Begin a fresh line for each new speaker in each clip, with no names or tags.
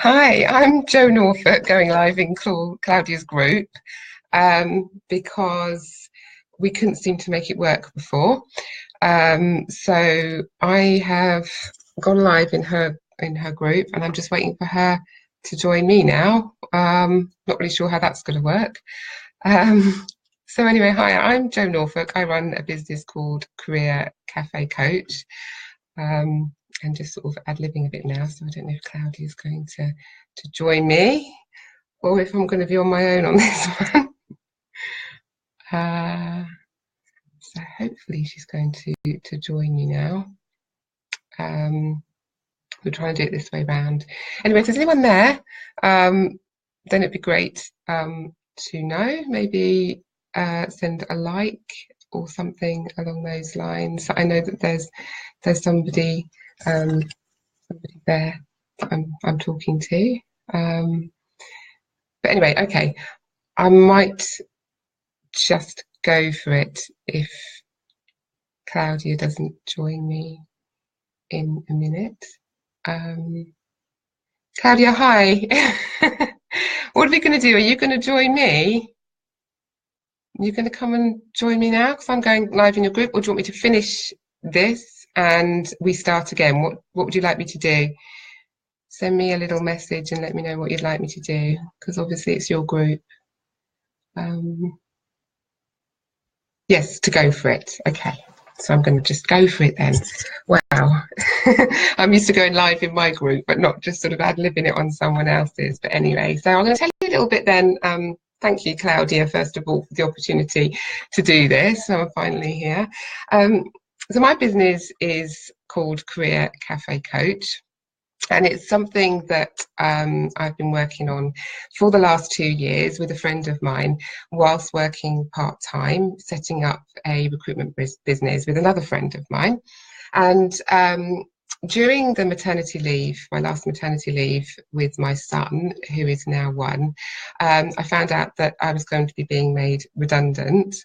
Hi, I'm Jo Norfolk, going live in Claudia's group because we couldn't seem to make it work before. So I have gone live in her group, and I'm just waiting for her to join me now. Not really sure how that's going to work. So anyway, hi, I'm Jo Norfolk. I run a business called Career Cafe Coach. And just sort of ad-libbing a bit now, so I don't know if Claudia is going to join me or if I'm going to be on my own on this one. So hopefully she's going to join me now. We'll try and do it this way round. Anyway, if there's anyone there, then it'd be great to know. Maybe send a like or something along those lines. I know that there's somebody there that I'm talking to. But anyway, okay, I might just go for it if Claudia doesn't join me in a minute. Claudia, hi. What are we going to do? Are you going to join me? Are you going to come and join me now? Because I'm going live in your group, or do you want me to finish this and we start again? What would you like me to do? Send me a little message and let me know what you'd like me to do, because obviously it's your group. Yes, to go for it. Okay, so I'm going to just go for it then. Wow. I'm used to going live in my group, but not just sort of ad-libbing it on someone else's. But anyway, so I'm going to tell you a little bit then. Thank you, Claudia, first of all, for the opportunity to do this. So I'm finally here. So my business is called Career Cafe Coach. And it's something that I've been working on for the last 2 years with a friend of mine, whilst working part-time, setting up a recruitment business with another friend of mine. And during the maternity leave, my last maternity leave with my son, who is now 1, I found out that I was going to be being made redundant.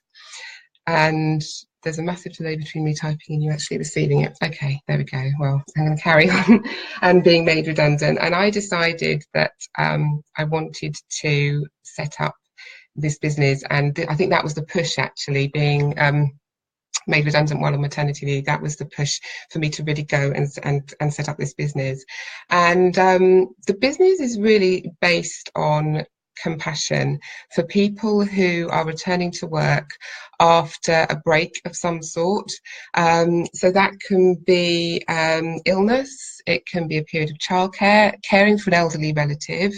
And there's a massive delay between me typing and you actually receiving it. Okay, there we go. Well, I'm going to carry on and being made redundant. And I decided that I wanted to set up this business. And I think that was the push, actually, being made redundant while on maternity leave. That was the push for me to really go and set up this business. And the business is really based on compassion for people who are returning to work after a break of some sort. So that can be illness, it can be a period of childcare, caring for an elderly relative,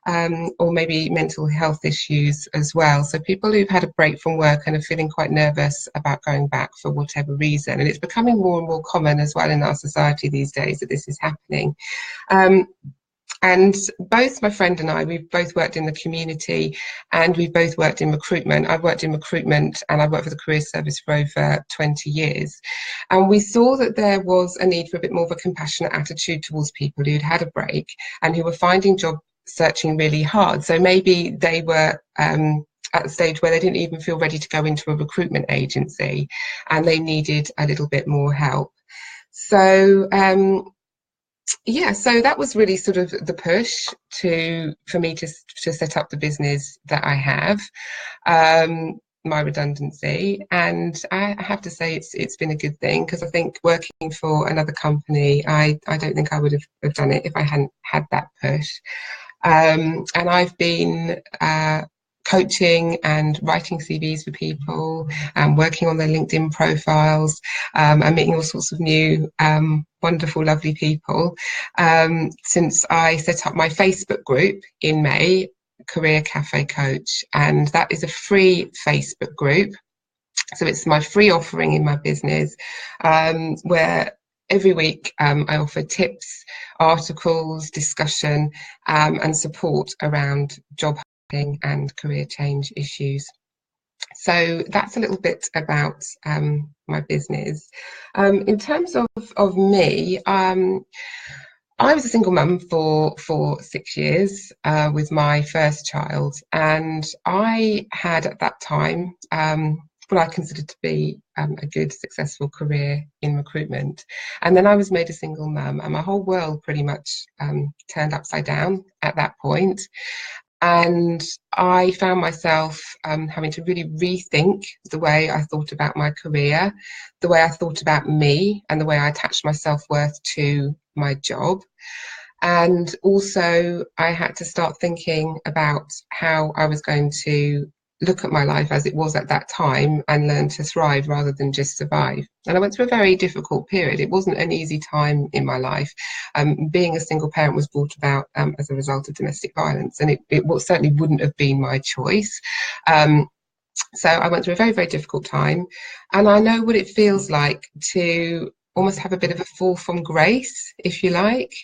or maybe mental health issues as well. So people who've had a break from work and are feeling quite nervous about going back for whatever reason. And it's becoming more and more common as well in our society these days that this is happening. And both my friend and I, we've both worked in the community and we've both worked in recruitment. I've worked in recruitment and I've worked for the career service for over 20 years. And we saw that there was a need for a bit more of a compassionate attitude towards people who'd had a break and who were finding job searching really hard. So maybe they were at the stage where they didn't even feel ready to go into a recruitment agency and they needed a little bit more help. So yeah, so that was really sort of the push for me to set up the business that I have, my redundancy. And I have to say it's been a good thing, because I think working for another company, I don't think I would have done it if I hadn't had that push. And I've been coaching and writing CVs for people and working on their LinkedIn profiles and meeting all sorts of new wonderful, lovely people since I set up my Facebook group in May, Career Cafe Coach. And that is a free Facebook group. So it's my free offering in my business where every week I offer tips, articles, discussion and support around job and career change issues. So that's a little bit about my business. In terms of me, I was a single mum for 6 years with my first child, and I had at that time what I considered to be a good, successful career in recruitment. And then I was made a single mum, and my whole world pretty much turned upside down at that point. And I found myself having to really rethink the way I thought about my career, the way I thought about me, and the way I attached my self-worth to my job. And also, I had to start thinking about how I was going to look at my life as it was at that time and learn to thrive rather than just survive. And I went through a very difficult period. It wasn't an easy time in my life. Being a single parent was brought about as a result of domestic violence, and it certainly wouldn't have been my choice. So I went through a very, very difficult time, and I know what it feels like to almost have a bit of a fall from grace, if you like,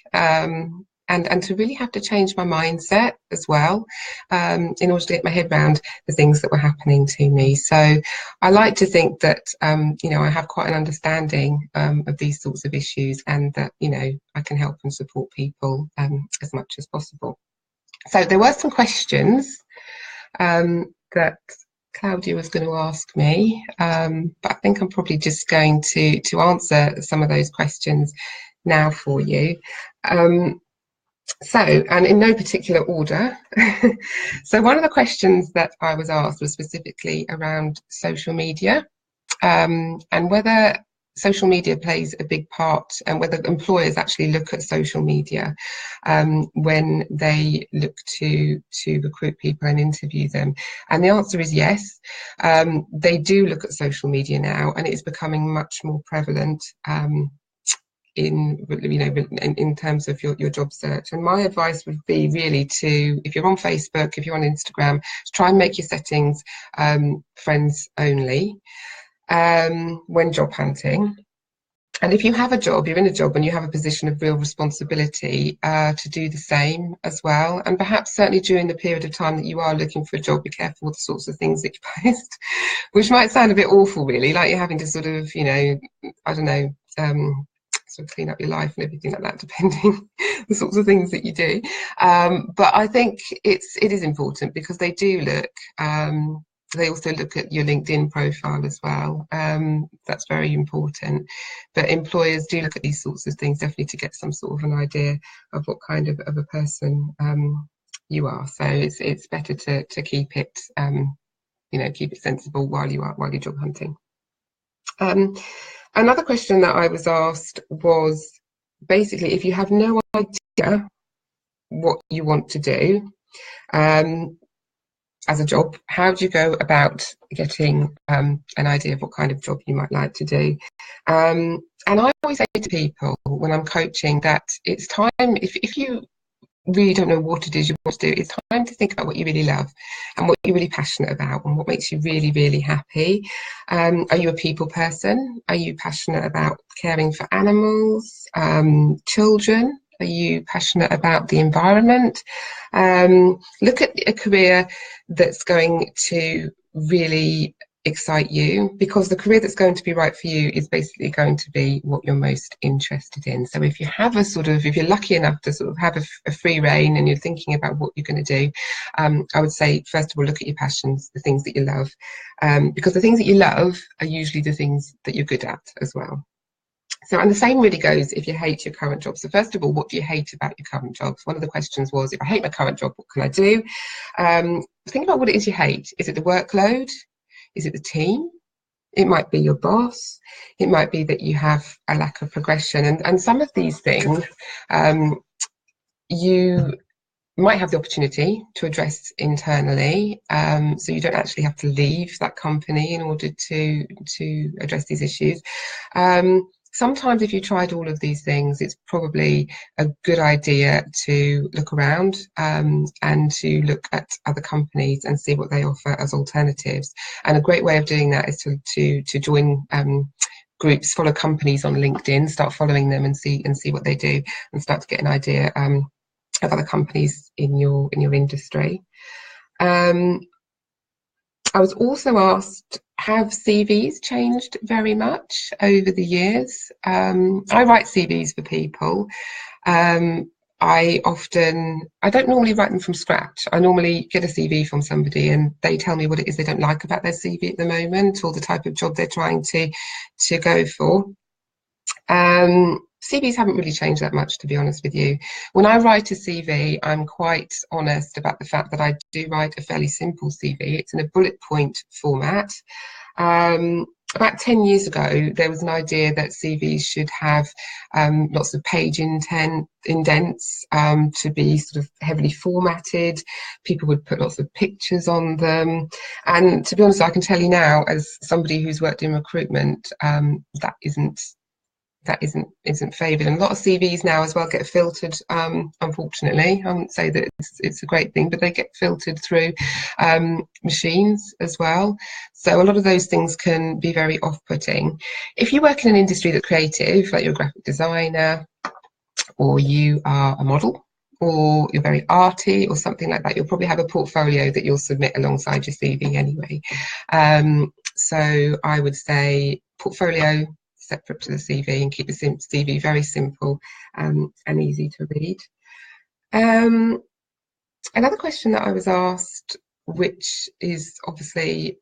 and to really have to change my mindset as well, in order to get my head around the things that were happening to me. So I like to think that, I have quite an understanding of these sorts of issues, and that, I can help and support people as much as possible. So there were some questions that Claudia was going to ask me, but I think I'm probably just going to answer some of those questions now for you. And in no particular order. So one of the questions that I was asked was specifically around social media, and whether social media plays a big part, and whether employers actually look at social media when they look to recruit people and interview them. And the answer is yes. They do look at social media now, and it is becoming much more prevalent in terms of your job search. And my advice would be really to, if you're on Facebook, if you're on Instagram, try and make your settings friends only when job hunting. And if you have a job, you're in a job and you have a position of real responsibility, to do the same as well. And perhaps certainly during the period of time that you are looking for a job, be careful with the sorts of things that you post, which might sound a bit awful, really, like you're having to sort of, sort of clean up your life and everything like that, depending the sorts of things that you do. But I think it is important, because they do look. They also look at your LinkedIn profile as well. That's very important. But employers do look at these sorts of things, definitely, to get some sort of an idea of what kind of a person you are. So it's better to keep it keep it sensible while you're job hunting. Another question that I was asked was basically, if you have no idea what you want to do as a job, how do you go about getting an idea of what kind of job you might like to do? And I always say to people when I'm coaching that it's time, if you really don't know what it is you want to do, it's time to think about what you really love and what you're really passionate about and what makes you really, really happy. Are you a people person? Are you passionate about caring for animals, children? Are you passionate about the environment? Look at a career that's going to really excite you, because the career that's going to be right for you is basically going to be what you're most interested in. So if you have if you're lucky enough to sort of have a free rein and you're thinking about what you're going to do, I would say, first of all, look at your passions, the things that you love, because the things that you love are usually the things that you're good at as well. So, and the same really goes if you hate your current job. So first of all, what do you hate about your current job? So one of the questions was, if I hate my current job, what can I do? Think about what it is you hate. Is it the workload? Is it the team? It might be your boss. It might be that you have a lack of progression. And some of these things you might have the opportunity to address internally, so you don't actually have to leave that company in order to address these issues. Sometimes if you tried all of these things, it's probably a good idea to look around and to look at other companies and see what they offer as alternatives. And a great way of doing that is to join groups, follow companies on LinkedIn, start following them and see what they do, and start to get an idea of other companies in your industry. I was also asked, have CVs changed very much over the years? I write CVs for people, I don't normally write them from scratch. I normally get a CV from somebody and they tell me what it is they don't like about their CV at the moment, or the type of job they're trying to go for. CVs haven't really changed that much, to be honest with you. When I write a CV, I'm quite honest about the fact that I do write a fairly simple CV. It's in a bullet point format. About 10 years ago, there was an idea that CVs should have lots of page indents to be sort of heavily formatted. People would put lots of pictures on them. And to be honest, I can tell you now, as somebody who's worked in recruitment, that isn't favoured, and a lot of CVs now as well get filtered. Unfortunately, I wouldn't say that it's a great thing, but they get filtered through machines as well. So a lot of those things can be very off-putting. If you work in an industry that's creative, like you're a graphic designer, or you are a model, or you're very arty or something like that, you'll probably have a portfolio that you'll submit alongside your CV anyway. So I would say portfolio separate to the CV, and keep the CV very simple and easy to read. Another question that I was asked, which is obviously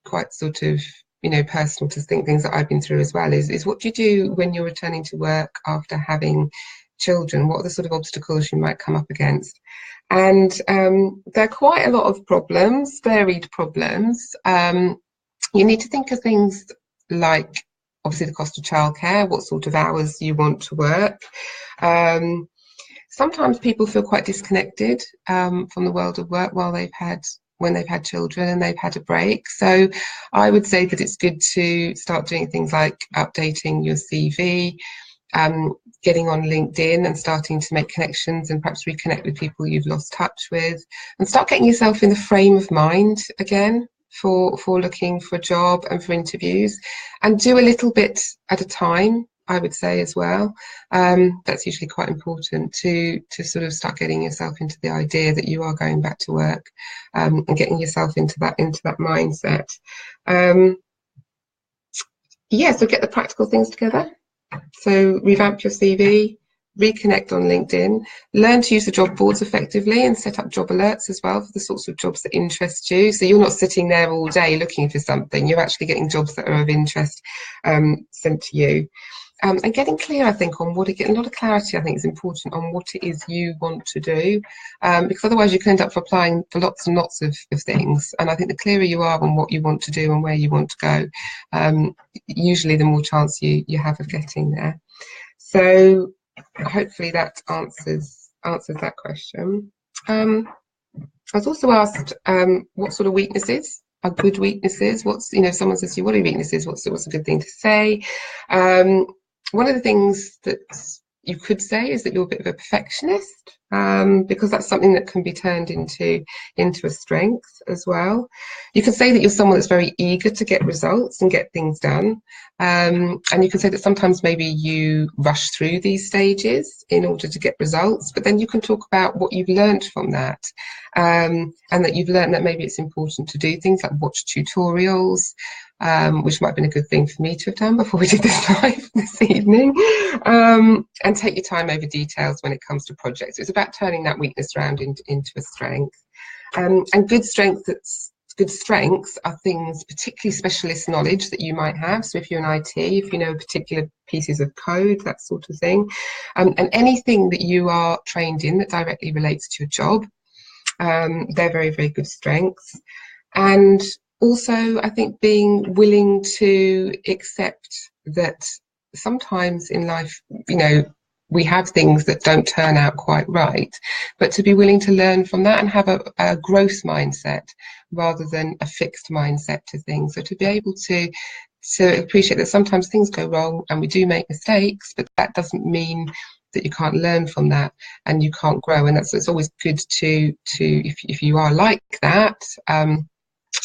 quite sort of, you know, personal to things that I've been through as well, is what do you do when you're returning to work after having children? What are the sort of obstacles you might come up against? And there are quite a lot of problems, varied problems. You need to think of things like, obviously, the cost of childcare, what sort of hours you want to work. Sometimes people feel quite disconnected from the world of work when they've had children and they've had a break. So I would say that it's good to start doing things like updating your CV, getting on LinkedIn and starting to make connections and perhaps reconnect with people you've lost touch with, and start getting yourself in the frame of mind again for looking for a job and for interviews, and do a little bit at a time, I would say as well. That's usually quite important to sort of start getting yourself into the idea that you are going back to work, and getting yourself into that mindset. So get the practical things together. So revamp your CV, reconnect on LinkedIn, learn to use the job boards effectively and set up job alerts as well for the sorts of jobs that interest you. So you're not sitting there all day looking for something, you're actually getting jobs that are of interest sent to you. And getting clear, I think, on a lot of clarity, I think, is important on what it is you want to do, because otherwise you can end up applying for lots and lots of things. And I think the clearer you are on what you want to do and where you want to go, usually the more chance you have of getting there. So hopefully that answers that question. I was also asked what sort of weaknesses are good weaknesses. If someone says to you, what are your weaknesses? What's a good thing to say? One of the things that you could say is that you're a bit of a perfectionist, because that's something that can be turned into a strength as well. You can say that you're someone that's very eager to get results and get things done, and you can say that sometimes maybe you rush through these stages in order to get results, but then you can talk about what you've learned from that, and that you've learned that maybe it's important to do things like watch tutorials, which might have been a good thing for me to have done before we did this live this evening, and take your time over details when it comes to projects. It's about turning that weakness around into a strength. And good strengths are things, particularly specialist knowledge that you might have. So if you're in IT, if you know particular pieces of code, that sort of thing, and anything that you are trained in that directly relates to your job, they're very, very good strengths. And also, I think being willing to accept that sometimes in life, we have things that don't turn out quite right, but to be willing to learn from that and have a growth mindset rather than a fixed mindset to things. So to be able to appreciate that sometimes things go wrong and we do make mistakes, but that doesn't mean that you can't learn from that and you can't grow. And it's always good to if you are like that,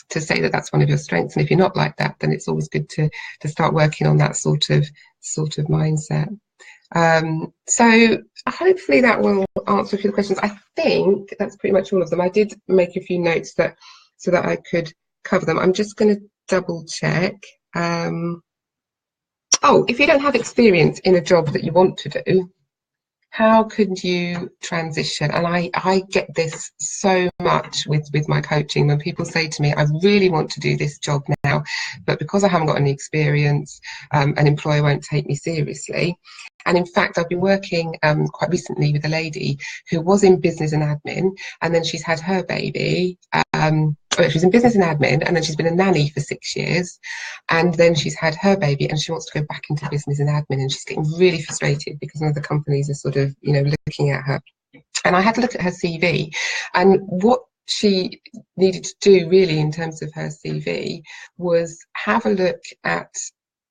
to say that that's one of your strengths. And if you're not like that, then it's always good to start working on that sort of mindset. So hopefully that will answer a few questions. I think that's pretty much all of them. I did make a few notes so that I could cover them. I'm just going to double check. If you don't have experience in a job that you want to do, how could you transition? And I get this so much with my coaching when people say to me, I really want to do this job now, but because I haven't got any experience, an employer won't take me seriously. And in fact, I've been working quite recently with a lady who was in business and admin, and then she's had her baby. She's in business and admin, and then she's been a nanny for 6 years, and then she's had her baby, and she wants to go back into business and admin, and she's getting really frustrated because none of the companies are sort of, you know, looking at her. And I had to look at her CV, and what she needed to do really in terms of her CV was have a look at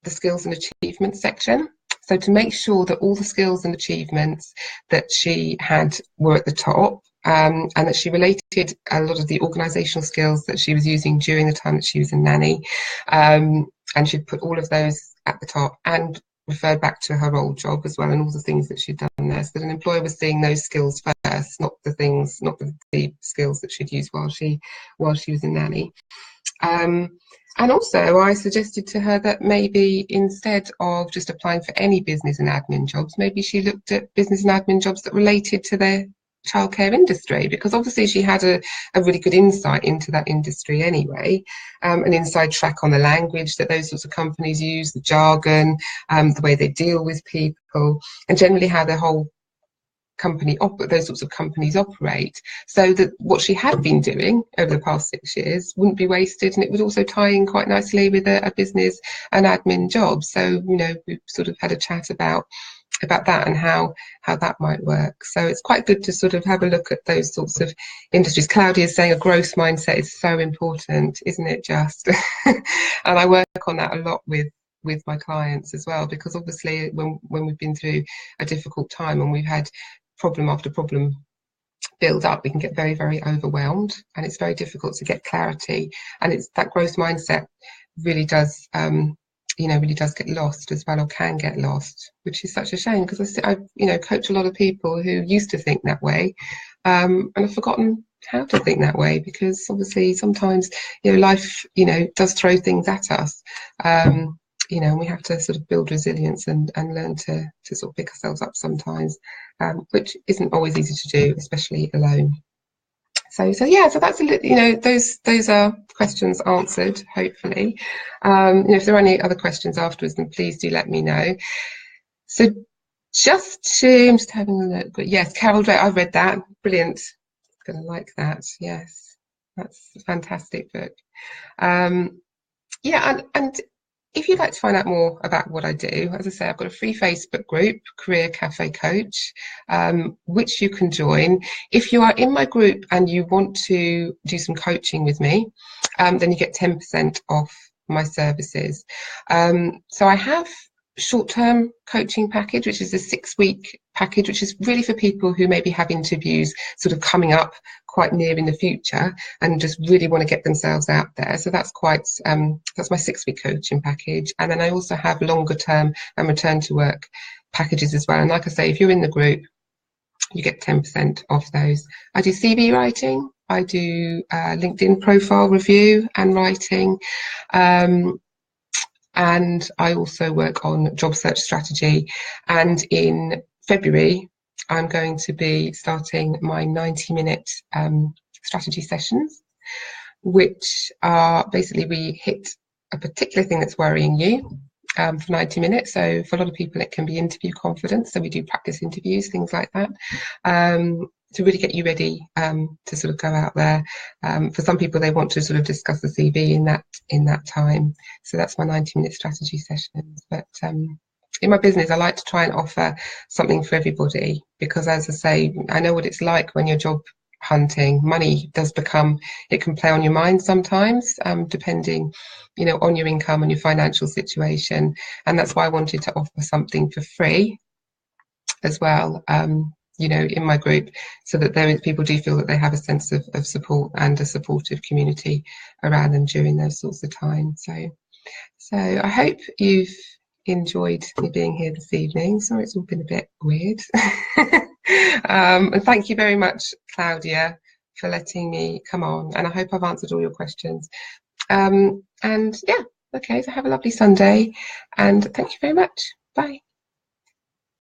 the skills and achievements section. So to make sure that all the skills and achievements that she had were at the top, and that she related a lot of the organisational skills that she was using during the time that she was a nanny, and she'd put all of those at the top and referred back to her old job as well and all the things that she'd done there, so that an employer was seeing those skills first, not the skills that she'd used while she was a nanny. And also I suggested to her that maybe instead of just applying for any business and admin jobs, maybe she looked at business and admin jobs that related to the childcare industry, because obviously she had a really good insight into that industry anyway, an inside track on the language that those sorts of companies use, the jargon, the way they deal with people, and generally how their whole those sorts of companies operate, so that what she had been doing over the past 6 years wouldn't be wasted, and it would also tie in quite nicely with a business and admin job. So, you know, we sort of had a chat about that and how that might work. So it's quite good to sort of have a look at those sorts of industries. Claudia is saying a growth mindset is so important, isn't it just? And I work on that a lot with my clients as well, because obviously when we've been through a difficult time and we've had problem after problem build up, we can get very, very overwhelmed, and it's very difficult to get clarity. And it's that growth mindset really does really does get lost as well, or can get lost, which is such a shame, because I coach a lot of people who used to think that way, and have forgotten how to think that way, because obviously sometimes, you know, life, you know, does throw things at us, you know, and we have to sort of build resilience and learn to sort of pick ourselves up sometimes, which isn't always easy to do, especially alone. So yeah, so that's those are questions answered, hopefully. If there are any other questions afterwards, then please do let me know. So I'm just having a look. But yes, Carol Drake, I read that. Brilliant. Gonna like that. Yes, that's a fantastic book. Yeah, and if you'd like to find out more about what I do, as I say, I've got a free Facebook group, Career Cafe Coach, which you can join. If you are in my group and you want to do some coaching with me, then you get 10% off my services. So I have short-term coaching package, which is a 6-week package, which is really for people who maybe have interviews sort of coming up quite near in the future and just really want to get themselves out there. So that's that's my 6-week coaching package. And then I also have longer term and return to work packages as well. And like I say, if you're in the group, you get 10% off those. I do CV writing, I do LinkedIn profile review and writing, and I also work on job search strategy. And in February, I'm going to be starting my 90-minute strategy sessions, which are basically we hit a particular thing that's worrying you for 90 minutes. So for a lot of people, it can be interview confidence. So we do practice interviews, things like that, to really get you ready to sort of go out there. For some people, they want to sort of discuss the CV in that time. So that's my 90-minute strategy sessions. But in my business, I like to try and offer something for everybody, because as I say, I know what it's like when you're job hunting. Money it can play on your mind sometimes, depending, you know, on your income and your financial situation. And that's why I wanted to offer something for free as well, you know, in my group, so that people do feel that they have a sense of support and a supportive community around them during those sorts of times. So I hope you've enjoyed me being here this evening. Sorry, it's all been a bit weird. And thank you very much, Claudia, for letting me come on. And I hope I've answered all your questions. And yeah, okay, so have a lovely Sunday. And thank you very much. Bye.